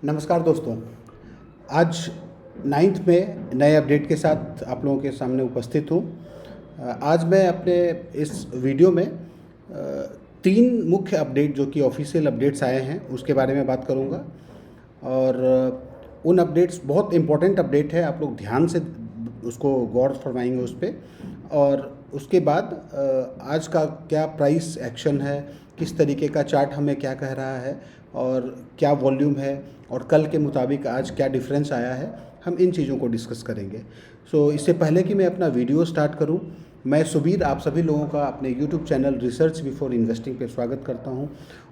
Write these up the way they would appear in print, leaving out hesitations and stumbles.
नमस्कार दोस्तों। आज 9 में नए अपडेट के साथ आप लोगों के सामने उपस्थित हूँ। आज मैं अपने इस वीडियो में 3 मुख्य अपडेट जो कि ऑफिशियल अपडेट्स आए हैं उसके बारे में बात करूँगा। और उन अपडेट्स बहुत इम्पोर्टेंट अपडेट है, आप लोग ध्यान से उसको गौर फरमाएंगे उस पर। और उसके बाद आज का क्या प्राइस एक्शन है, किस तरीके का चार्ट हमें क्या कह रहा है और क्या वॉल्यूम है और कल के मुताबिक आज क्या डिफरेंस आया है, हम इन चीज़ों को डिस्कस करेंगे। इससे पहले कि मैं अपना वीडियो स्टार्ट करूं, मैं सुबीर आप सभी लोगों का अपने YouTube channel research before investing पे स्वागत करता हूं।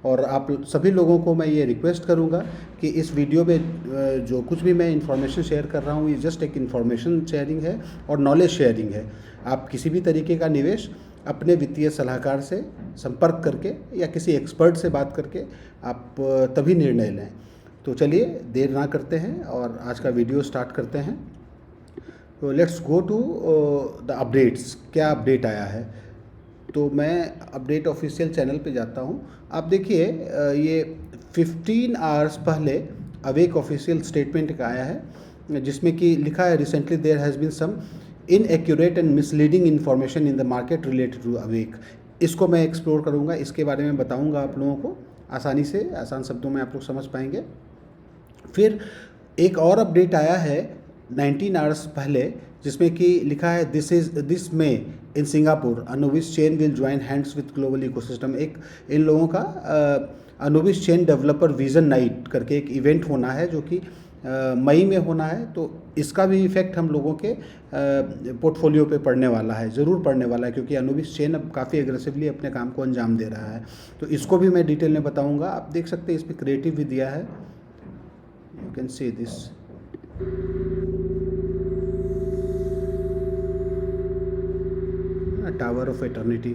और आप सभी लोगों को मैं ये रिक्वेस्ट करूंगा कि इस वीडियो में जो कुछ भी मैं इन्फॉर्मेशन शेयर कर रहा हूं ये जस्ट एक इन्फॉर्मेशन शेयरिंग है और नॉलेज शेयरिंग है। आप किसी भी तरीके का निवेश अपने वित्तीय सलाहकार से संपर्क करके या किसी एक्सपर्ट से बात करके आप तभी निर्णय लें। तो चलिए देर ना करते हैं और आज का वीडियो स्टार्ट करते हैं। तो let's go to the updates. क्या अपडेट आया है, तो मैं अपडेट ऑफिशियल चैनल पे जाता हूँ। आप देखिए ये 15 आवर्स पहले अवेक ऑफिशियल स्टेटमेंट का आया है जिसमें कि लिखा है recently there has been some inaccurate and misleading information in the market related to Awake. इसको मैं एक्सप्लोर करूँगा, इसके बारे में बताऊँगा आप लोगों को आसानी से, आसान शब्दों में आप लोग समझ पाएंगे। फिर एक और अपडेट आया है 19 आवर्स पहले जिसमें कि लिखा है this may in Singapore Anubis chain will join hands with global ecosystem. एक इन लोगों का Anubis chain developer vision night करके एक इवेंट होना है जो कि मई में होना है। तो इसका भी इफ़ेक्ट हम लोगों के पोर्टफोलियो पे पड़ने वाला है, ज़रूर पड़ने वाला है, क्योंकि अनुबिस चेन अब काफ़ी एग्रेसिवली अपने काम को अंजाम दे रहा है। तो इसको भी मैं डिटेल में बताऊंगा। आप देख सकते हैं इसमें क्रिएटिव भी दिया है, you can see this। Tower of eternity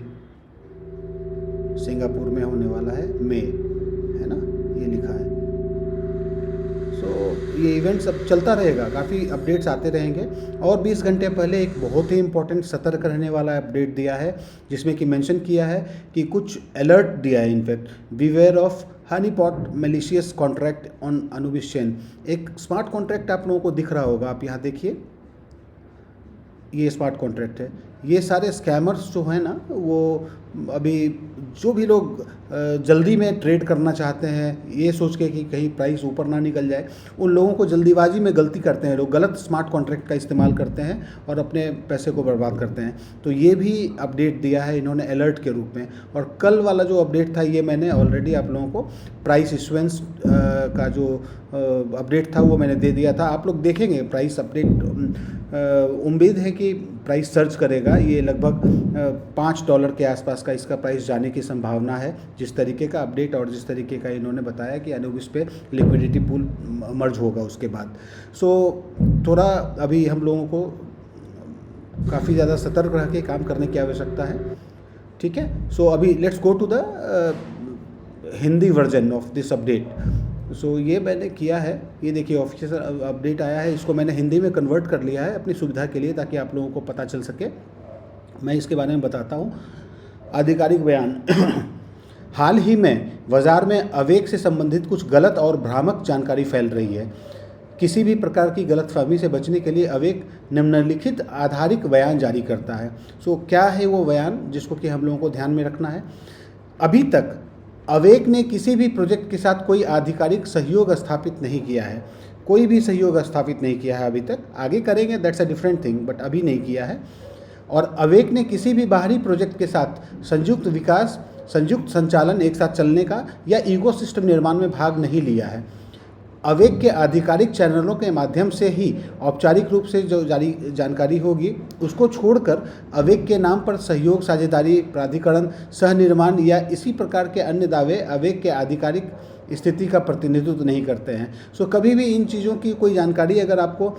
Singapore में होने वाला है, मे है ना, ये लिखा है। ये इवेंट सब चलता रहेगा, काफ़ी अपडेट्स आते रहेंगे। और 20 घंटे पहले एक बहुत ही इंपॉर्टेंट सतर्क रहने वाला अपडेट दिया है जिसमें कि मेंशन किया है कि कुछ अलर्ट दिया है, in fact beware of honeypot malicious contract on Anubis chain. एक स्मार्ट कॉन्ट्रैक्ट आप लोगों को दिख रहा होगा, आप यहाँ देखिए, ये स्मार्ट कॉन्ट्रैक्ट है। ये सारे स्कैमर्स जो हैं ना, वो अभी जो भी लोग जल्दी में ट्रेड करना चाहते हैं ये सोच के कि कहीं प्राइस ऊपर ना निकल जाए, उन लोगों को जल्दीबाजी में गलती करते हैं लोग, गलत स्मार्ट कॉन्ट्रैक्ट का इस्तेमाल करते हैं और अपने पैसे को बर्बाद करते हैं। तो ये भी अपडेट दिया है इन्होंने अलर्ट के रूप में। और कल वाला जो अपडेट था ये मैंने ऑलरेडी आप लोगों को प्राइस इश्यूएंस का जो अपडेट था वो मैंने दे दिया था। आप लोग देखेंगे प्राइस अपडेट, उम्मीद है कि प्राइस सर्च करेगा। ये लगभग $5 के आसपास का इसका प्राइस जाने की संभावना है, जिस तरीके का अपडेट और जिस तरीके का इन्होंने बताया कि अनुबिस पे लिक्विडिटी पूल मर्ज होगा उसके बाद। थोड़ा अभी हम लोगों को काफ़ी ज़्यादा सतर्क रह के काम करने की आवश्यकता है, ठीक है। अभी let's go to the Hindi version of this update. ये मैंने किया है, ये देखिए ऑफिशियल अपडेट आया है, इसको मैंने हिंदी में कन्वर्ट कर लिया है अपनी सुविधा के लिए ताकि आप लोगों को पता चल सके। मैं इसके बारे में बताता हूँ। आधिकारिक बयान हाल ही में बाज़ार में अवेक से संबंधित कुछ गलत और भ्रामक जानकारी फैल रही है। किसी भी प्रकार की गलतफहमी से बचने के लिए अवेक निम्नलिखित आधारिक बयान जारी करता है। क्या है वो बयान जिसको कि हम लोगों को ध्यान में रखना है। अभी तक अवेक ने किसी भी प्रोजेक्ट के साथ कोई आधिकारिक सहयोग स्थापित नहीं किया है, कोई भी सहयोग स्थापित नहीं किया है अभी तक। आगे करेंगे, that's a different thing, but अभी नहीं किया है। और अवेक ने किसी भी बाहरी प्रोजेक्ट के साथ संयुक्त विकास, संयुक्त संचालन, एक साथ चलने का या इकोसिस्टम निर्माण में भाग नहीं लिया है। अवेक के आधिकारिक चैनलों के माध्यम से ही औपचारिक रूप से जो जारी जानकारी होगी उसको छोड़कर अवेक के नाम पर सहयोग, साझेदारी, प्राधिकरण, सह निर्माण या इसी प्रकार के अन्य दावे अवेक के आधिकारिक स्थिति का प्रतिनिधित्व नहीं करते हैं। कभी भी इन चीज़ों की कोई जानकारी अगर आपको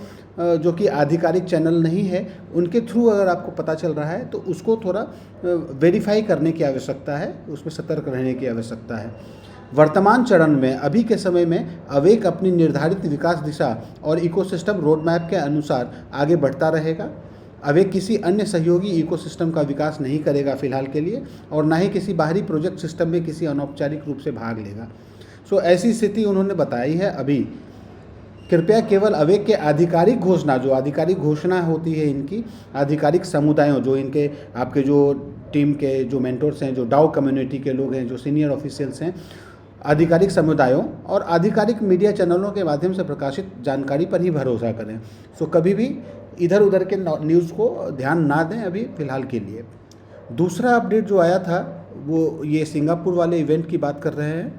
जो कि आधिकारिक चैनल नहीं है उनके थ्रू अगर आपको पता चल रहा है तो उसको थोड़ा वेरीफाई करने की आवश्यकता है, उसमें सतर्क रहने की आवश्यकता है। वर्तमान चरण में, अभी के समय में अवेक अपनी निर्धारित विकास दिशा और इकोसिस्टम रोडमैप के अनुसार आगे बढ़ता रहेगा। अवेक किसी अन्य सहयोगी इकोसिस्टम का विकास नहीं करेगा फिलहाल के लिए और ना ही किसी बाहरी प्रोजेक्ट सिस्टम में किसी अनौपचारिक रूप से भाग लेगा। सो ऐसी स्थिति उन्होंने बताई है अभी। कृपया केवल अवेक के आधिकारिक घोषणा, जो आधिकारिक घोषणा होती है इनकी, आधिकारिक समुदायों, जो इनके आपके जो टीम के जो मेंटर्स हैं, जो डाउ कम्युनिटी के लोग हैं, जो सीनियर ऑफिशियल्स हैं, आधिकारिक समुदायों और आधिकारिक मीडिया चैनलों के माध्यम से प्रकाशित जानकारी पर ही भरोसा करें। सो कभी भी इधर उधर के न्यूज़ को ध्यान ना दें अभी फ़िलहाल के लिए। दूसरा अपडेट जो आया था वो ये सिंगापुर वाले इवेंट की बात कर रहे हैं,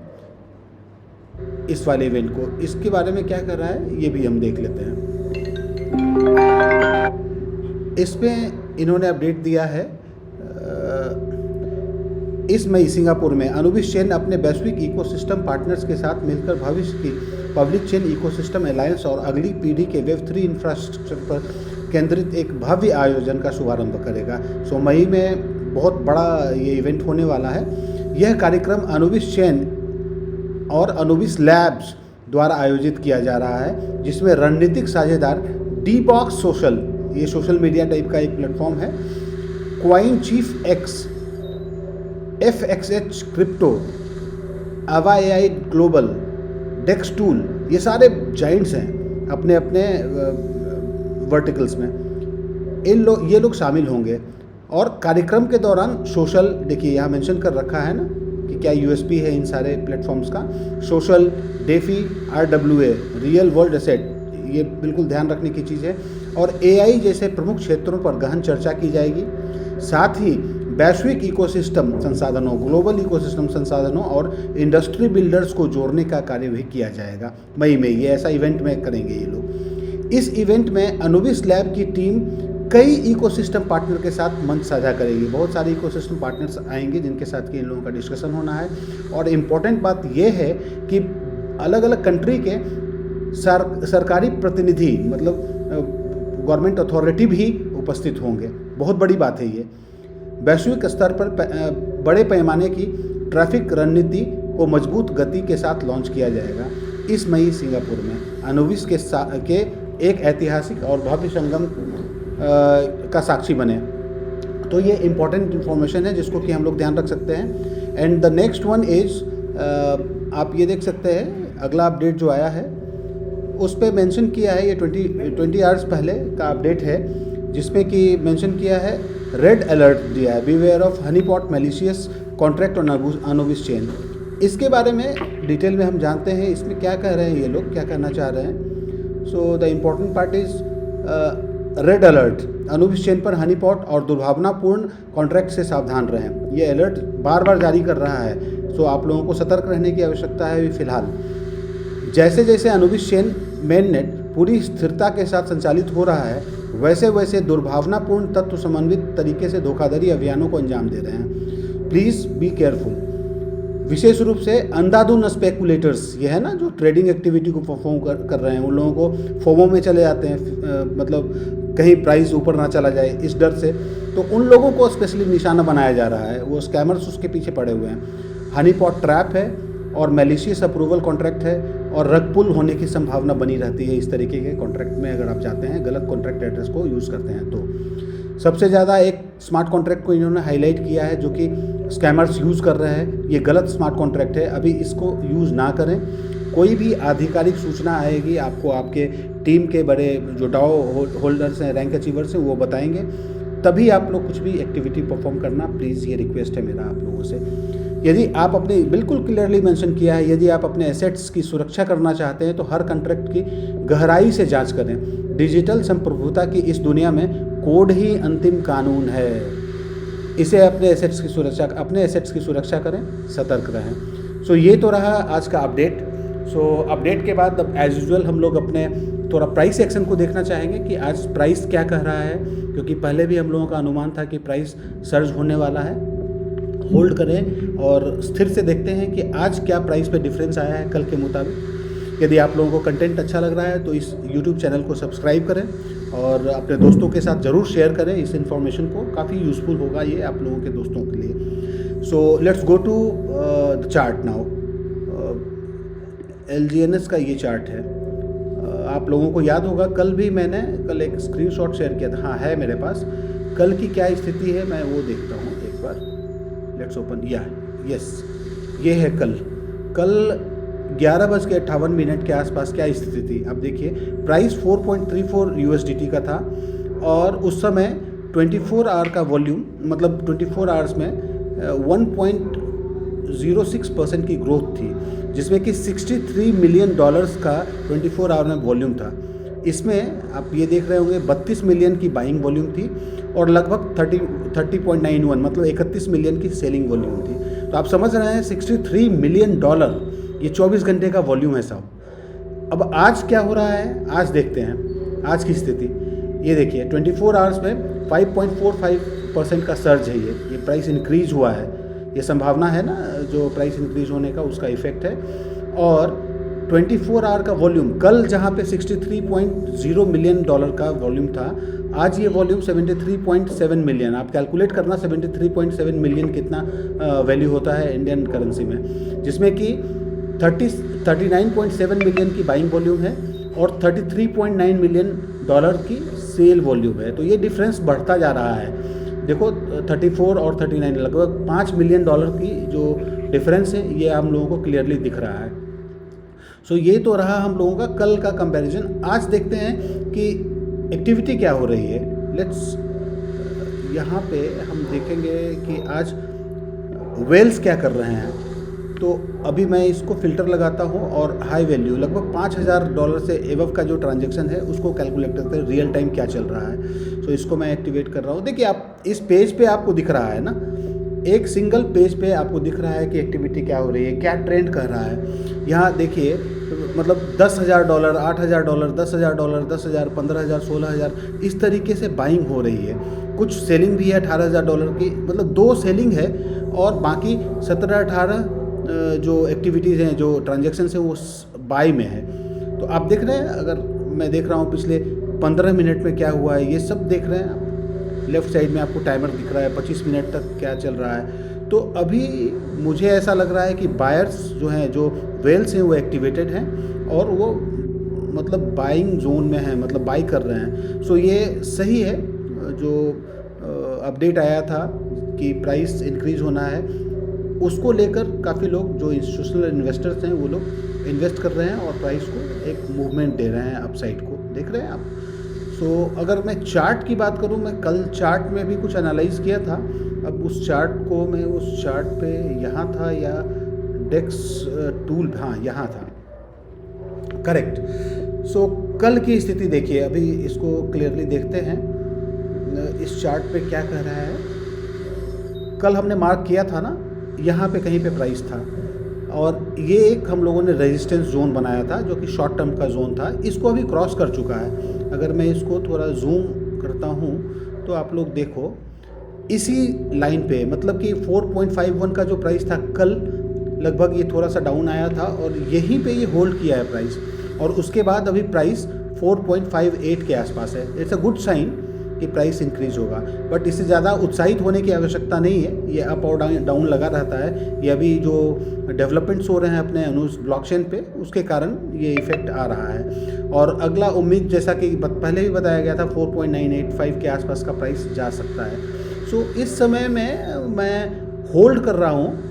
इस वाले इवेंट को, इसके बारे में क्या कर रहा है ये भी हम देख लेते हैं। इसमें इन्होंने अपडेट दिया है, इस मई सिंगापुर में अनुबिस चेन अपने वैश्विक इकोसिस्टम पार्टनर्स के साथ मिलकर भविष्य की पब्लिक चेन इकोसिस्टम अलायंस और अगली पीढ़ी के वेब 3 इंफ्रास्ट्रक्चर पर केंद्रित एक भव्य आयोजन का शुभारंभ करेगा। सो मई में बहुत बड़ा ये इवेंट होने वाला है। यह कार्यक्रम अनुबिस चेन और अनुबिस लैब्स द्वारा आयोजित किया जा रहा है, जिसमें रणनीतिक साझेदार डीबॉक्स सोशल, ये सोशल मीडिया टाइप का एक प्लेटफॉर्म है, Coin Chief X, FXH crypto, AVAI global, Dex tool, ये सारे जाइंट्स हैं अपने अपने वर्टिकल्स में। ये लोग शामिल होंगे और कार्यक्रम के दौरान सोशल, देखिए यहाँ मेंशन कर रखा है ना कि क्या USP है इन सारे प्लेटफॉर्म्स का, social, DeFi, RWA, real world asset, ये बिल्कुल ध्यान रखने की चीज़ है, और AI जैसे प्रमुख क्षेत्रों पर गहन चर्चा की जाएगी। साथ ही वैश्विक इकोसिस्टम संसाधनों, ग्लोबल इकोसिस्टम संसाधनों और इंडस्ट्री बिल्डर्स को जोड़ने का कार्य भी किया जाएगा मई में। ये ऐसा इवेंट में करेंगे ये लोग। इस इवेंट में अनुबिस लैब की टीम कई इकोसिस्टम पार्टनर के साथ मंच साझा करेगी। बहुत सारे इकोसिस्टम पार्टनर्स आएंगे जिनके साथ कि इन लोगों का डिस्कशन होना है। और इम्पॉर्टेंट बात यह है कि अलग अलग कंट्री के सरकारी प्रतिनिधि, मतलब गवर्नमेंट अथॉरिटी भी उपस्थित होंगे। बहुत बड़ी बात है ये। वैश्विक स्तर पर बड़े पैमाने की ट्रैफिक रणनीति को मजबूत गति के साथ लॉन्च किया जाएगा इस मई सिंगापुर में। अनुबिस के एक ऐतिहासिक और भव्य संगम का साक्षी बने। तो ये इम्पॉर्टेंट इन्फॉर्मेशन है जिसको कि हम लोग ध्यान रख सकते हैं। And the next one is, आप ये देख सकते हैं अगला अपडेट जो आया है उस पर मेंशन किया है, ये 20 आवर्स पहले का अपडेट है, जिसमें कि मेंशन किया है, रेड अलर्ट दिया है, beware of honeypot malicious contract on Anubis chain. इसके बारे में डिटेल में हम जानते हैं इसमें क्या कह रहे हैं ये लोग, क्या कहना चाह रहे हैं। So the important part is red alert, Anubis chain पर हनीपॉट और दुर्भावनापूर्ण कॉन्ट्रैक्ट से सावधान रहें। ये अलर्ट बार बार जारी कर रहा है। सो आप लोगों को सतर्क रहने की आवश्यकता है अभी फ़िलहाल। जैसे जैसे अनुबिस चेन मेननेट पूरी स्थिरता के साथ संचालित हो रहा है, वैसे वैसे दुर्भावनापूर्ण तत्व समन्वित तरीके से धोखाधड़ी अभियानों को अंजाम दे रहे हैं। Please be careful. विशेष रूप से अंधाधुन स्पेकुलेटर्स, ये है ना जो ट्रेडिंग एक्टिविटी को परफॉर्म कर रहे हैं, उन लोगों को फोमो में चले जाते हैं, मतलब कहीं प्राइस ऊपर ना चला जाए इस डर से, तो उन लोगों को स्पेशली निशाना बनाया जा रहा है। वो स्कैमर्स उसके पीछे पड़े हुए हैं। हनीपॉट ट्रैप है और मैलिशियस अप्रूवल कॉन्ट्रैक्ट है और रग पुल होने की संभावना बनी रहती है इस तरीके के कॉन्ट्रैक्ट में, अगर आप जाते हैं गलत कॉन्ट्रैक्ट एड्रेस को यूज़ करते हैं तो। सबसे ज़्यादा एक स्मार्ट कॉन्ट्रैक्ट को इन्होंने हाईलाइट किया है जो कि स्कैमर्स यूज़ कर रहे हैं। ये गलत स्मार्ट कॉन्ट्रैक्ट है, अभी इसको यूज़ ना करें। कोई भी आधिकारिक सूचना आएगी आपको, आपके टीम के बड़े जो डाओ होल्डर्स हैं, रैंक अचीवर्स हैं, वो बताएंगे, तभी आप लोग कुछ भी एक्टिविटी परफॉर्म करना। प्लीज़ ये रिक्वेस्ट है मेरा आप लोगों से। यदि आप अपने, बिल्कुल क्लियरली मेंशन किया है, यदि आप अपने एसेट्स की सुरक्षा करना चाहते हैं तो हर कॉन्ट्रैक्ट की गहराई से जांच करें। डिजिटल संप्रभुता की इस दुनिया में कोड ही अंतिम कानून है। इसे अपने एसेट्स की सुरक्षा करें, सतर्क रहें। सो ये तो रहा आज का अपडेट। सो अपडेट के बाद अब एज यूजुअल हम लोग अपने थोड़ा प्राइस एक्शन को देखना चाहेंगे कि आज प्राइस क्या कह रहा है, क्योंकि पहले भी हम लोगों का अनुमान था कि प्राइस सर्ज होने वाला है। होल्ड करें और स्थिर से देखते हैं कि आज क्या प्राइस पे डिफरेंस आया है कल के मुताबिक। यदि आप लोगों को कंटेंट अच्छा लग रहा है तो इस यूट्यूब चैनल को सब्सक्राइब करें और अपने दोस्तों के साथ ज़रूर शेयर करें इस इन्फॉर्मेशन को। काफ़ी यूज़फुल होगा ये आप लोगों के दोस्तों के लिए। So let's go to the chart now. LGNS का ये चार्ट है। आप लोगों को याद होगा कल एक स्क्रीनशॉट शेयर किया था। हाँ, है मेरे पास। कल की क्या स्थिति है मैं वो देखता हूँ एक बार। Let's open. यस, ये है कल 11:58 के आसपास क्या स्थिति थी। अब देखिए प्राइस 4.34 यूएसडीटी का था और उस समय 24 आवर का वॉल्यूम, मतलब 24 आवर्स में 1.06% की ग्रोथ थी, जिसमें कि $63 मिलियन का 24 आवर में वॉल्यूम था। इसमें आप ये देख रहे होंगे 32 मिलियन की बाइंग वॉल्यूम थी और लगभग 30.91 मतलब 31 मिलियन की सेलिंग वॉल्यूम थी। तो आप समझ रहे हैं $63 मिलियन ये 24 घंटे का वॉल्यूम है साहब। अब आज क्या हो रहा है, आज देखते हैं आज की स्थिति। ये देखिए 24 आवर्स में 5.45% का सर्ज है। ये प्राइस इंक्रीज हुआ है, ये संभावना है ना जो प्राइस इंक्रीज होने का, उसका इफेक्ट है। और 24 आवर का वॉल्यूम, कल जहाँ पे $63.0 मिलियन का वॉल्यूम था, आज ये वॉल्यूम 73.7 मिलियन। आप कैलकुलेट करना 73.7 मिलियन कितना वैल्यू होता है इंडियन करेंसी में, जिसमें कि 39.7 मिलियन की बाइंग वॉल्यूम है और 33.9 मिलियन डॉलर की सेल वॉल्यूम है। तो ये डिफरेंस बढ़ता जा रहा है। देखो 34 और 39 लगभग $5 मिलियन की जो डिफरेंस है ये हम लोगों को क्लियरली दिख रहा है। सो ये तो रहा हम लोगों का कल का कंपैरिजन। आज देखते हैं कि एक्टिविटी क्या हो रही है। लेट्स यहाँ पे हम देखेंगे कि आज वेल्स क्या कर रहे हैं। तो अभी मैं इसको फ़िल्टर लगाता हूँ और हाई वैल्यू लगभग $5,000 से एबव का जो ट्रांजैक्शन है उसको कैलकुलेट करते हैं रियल टाइम क्या चल रहा है। सो इसको मैं एक्टिवेट कर रहा हूँ। देखिए आप इस पेज पे आपको दिख रहा है ना, एक सिंगल पेज पे आपको दिख रहा है कि एक्टिविटी क्या हो रही है, क्या ट्रेंड कर रहा है। यहाँ देखिए मतलब $10,000, $8,000, $10,000, $10,000, $15,000, $16,000 इस तरीके से बाइंग हो रही है। कुछ सेलिंग भी है $18,000 की, मतलब 2 सेलिंग है और बाकी 17-18 जो एक्टिविटीज़ हैं, जो ट्रांजैक्शंस हैं वो बाई में है। तो आप देख रहे हैं, अगर मैं देख रहा हूँ पिछले 15 मिनट में क्या हुआ है, ये सब देख रहे हैं आप। लेफ़्ट साइड में आपको टाइमर दिख रहा है 25 मिनट तक क्या चल रहा है। तो अभी मुझे ऐसा लग रहा है कि बायर्स जो हैं, जो वेल्स हैं वो एक्टिवेटेड हैं और वो मतलब बाइंग जोन में हैं, मतलब बाई कर रहे हैं। सो ये सही है जो अपडेट आया था कि प्राइस इंक्रीज़ होना है, उसको लेकर काफ़ी लोग जो इंस्टीट्यूशनल इन्वेस्टर्स हैं वो लोग इन्वेस्ट कर रहे हैं और प्राइस को एक मूवमेंट दे रहे हैं अपसाइड को। देख रहे हैं आप। सो अगर मैं चार्ट की बात करूं, मैं कल चार्ट में भी कुछ एनालाइज़ किया था। अब उस चार्ट को मैं उस चार्ट पे यहाँ था या डेक्स टूल, हाँ यहाँ था, करेक्ट। सो कल की स्थिति देखिए, अभी इसको क्लियरली देखते हैं इस चार्ट पे क्या कह रहा है। कल हमने मार्क किया था ना, यहाँ पे कहीं पे प्राइस था और ये एक हम लोगों ने रेजिस्टेंस जोन बनाया था जो कि शॉर्ट टर्म का जोन था। इसको अभी क्रॉस कर चुका है। अगर मैं इसको थोड़ा जूम करता हूँ तो आप लोग देखो इसी लाइन पे, मतलब कि 4.51 का जो प्राइस था कल, लगभग ये थोड़ा सा डाउन आया था और यहीं पे ये होल्ड किया है प्राइस, और उसके बाद अभी प्राइस 4.58 के आसपास है। इट्स अ गुड साइन कि प्राइस इंक्रीज होगा, बट इससे ज़्यादा उत्साहित होने की आवश्यकता नहीं है। ये अप और डाउन लगा रहता है। ये अभी जो डेवलपमेंट्स हो रहे हैं अपने अनुस ब्लॉकचेन पे, उसके कारण ये इफेक्ट आ रहा है। और अगला उम्मीद, जैसा कि पहले भी बताया गया था, 4.985 के आसपास का प्राइस जा सकता है। सो इस समय में मैं होल्ड कर रहा हूँ।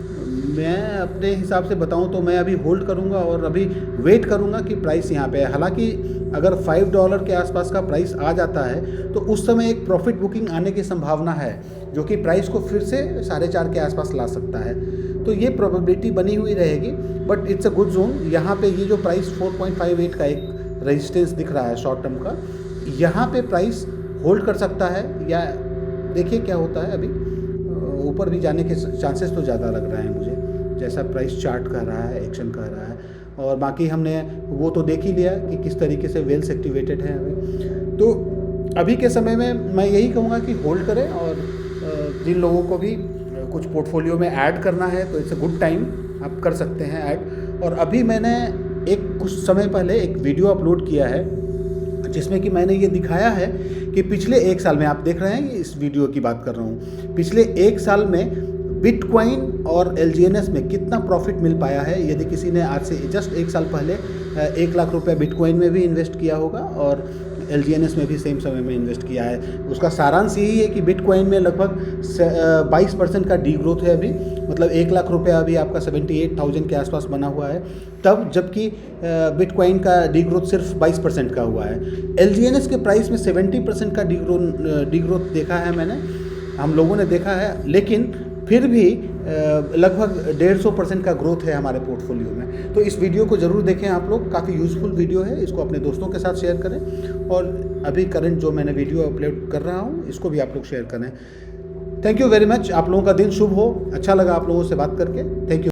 मैं अपने हिसाब से बताऊँ तो मैं अभी होल्ड करूँगा और अभी वेट करूँगा कि प्राइस यहाँ पे है। हालांकि अगर $5 के आसपास का प्राइस आ जाता है तो उस समय एक प्रॉफिट बुकिंग आने की संभावना है जो कि प्राइस को फिर से 4.5 के आसपास ला सकता है। तो ये प्रोबेबिलिटी बनी हुई रहेगी, but it's a good zone. यहाँ पे ये जो प्राइस 4.58 का एक रेजिस्टेंस दिख रहा है शॉर्ट टर्म का, यहाँ पे प्राइस होल्ड कर सकता है या देखिए क्या होता है। अभी ऊपर भी जाने के चांसेस तो ज़्यादा लग रहे हैं मुझे, जैसा प्राइस चार्ट कह रहा है, एक्शन कह रहा है। और बाकी हमने वो तो देख ही लिया कि किस तरीके से वेल्स एक्टिवेटेड हैं अभी। तो अभी के समय में मैं यही कहूँगा कि होल्ड करें, और जिन लोगों को भी कुछ पोर्टफोलियो में ऐड करना है तो इट्स अ गुड टाइम, आप कर सकते हैं ऐड। और अभी मैंने कुछ समय पहले एक वीडियो अपलोड किया है जिसमें कि मैंने ये दिखाया है कि पिछले 1 साल में, आप देख रहे हैं इस वीडियो की बात कर रहा हूँ, पिछले 1 साल में बिटकॉइन और LGNS में कितना प्रॉफिट मिल पाया है। यदि किसी ने आज से जस्ट 1 साल पहले 1 लाख रुपए बिटकॉइन में भी इन्वेस्ट किया होगा और LGNS में भी सेम समय में इन्वेस्ट किया है। उसका सारांश यही है कि बिटकॉइन में लगभग 22% का डी ग्रोथ है अभी, मतलब 1 लाख रुपया अभी आपका 78,000 के आसपास बना हुआ है तब, जबकि बिटकॉइन का डी ग्रोथ सिर्फ 22% का हुआ है। LGNS के प्राइस में 70% का डी ग्रोथ देखा है मैंने, हम लोगों ने देखा है, लेकिन फिर भी लगभग 150% का ग्रोथ है हमारे पोर्टफोलियो में। तो इस वीडियो को ज़रूर देखें आप लोग, काफ़ी यूज़फुल वीडियो है, इसको अपने दोस्तों के साथ शेयर करें और अभी करंट जो मैंने वीडियो अपलोड कर रहा हूँ इसको भी आप लोग शेयर करें। थैंक यू वेरी मच, आप लोगों का दिन शुभ हो। अच्छा लगा आप लोगों से बात करके, थैंक यू।